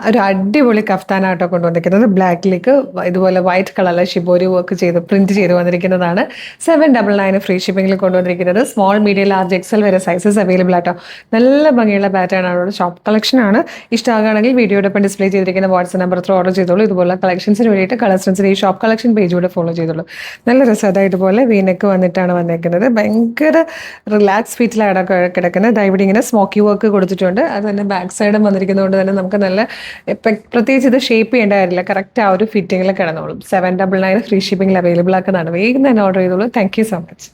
ഒരു അടിപൊളി കഫ്താനാട്ടോ കൊണ്ടുവന്നിരിക്കുന്നത്. ബ്ലാക്കിലേക്ക് ഇതുപോലെ വൈറ്റ് കളറിലെ ഷിബോരി വർക്ക് ചെയ്ത് പ്രിന്റ് ചെയ്ത് വന്നിരിക്കുന്നതാണ്. 799 ഫ്രീ ഷിപ്പിംഗിൽ കൊണ്ടുവന്നിരിക്കുന്നത്. സ്മോൾ, മീഡിയം, ലാർജ്, എക്സൽ വരെ സൈസസ് അവൈലബിൾ ആട്ടോ. നല്ല ഭംഗിയുള്ള പാറ്റേൺ ആണ്. ഷോപ്പ് കളക്ഷൻ ആണ്. ഇഷ്ടമാകുകയാണെങ്കിൽ വീഡിയോടൊപ്പം ഡിസ്പ്ലേ ചെയ്തിരിക്കുന്ന വാട്സ്ആപ്പ് നമ്പർ ത്രൂ ഓർഡർ ചെയ്തോളൂ. ഇതുപോലെ കളക്ഷൻസിന് വേണ്ടിയിട്ട് കളക്ഷൻസിന് ഈ ഷോപ്പ് കളക്ഷൻ പേജൂടെ ഫോളോ ചെയ്തോളൂ. നല്ല രസമായിട്ട് ഇതുപോലെ വീനക്ക് വന്നിട്ടാണ് വന്നേക്കുന്നത്. ഭയങ്കര റിലാക്സ് ഫീറ്റിലാണ് കിടക്കുന്നത്. ഇവിടെ ഇങ്ങനെ സ്മോക്കി വർക്ക് കൊടുത്തിട്ടുണ്ട്. അത് തന്നെ ബാക്ക് സൈഡും വന്നിരിക്കുന്നതുകൊണ്ട് തന്നെ നമുക്ക് നല്ല പ്രത്യേകിച്ച് ഇത് ഷേപ്പ് ചെയ്യേണ്ട കാര്യമില്ല. കറക്റ്റ് ആ ഒരു ഫിറ്റിങ്ങിൽ കിടന്നോളും. 799 ഫ്രീ ഷിപ്പിംഗിൽ അവൈലബിൾ ആക്കുന്നതാണ്. വേഗം തന്നെ ഓർഡർ ചെയ്തോളൂ. Thank you so much.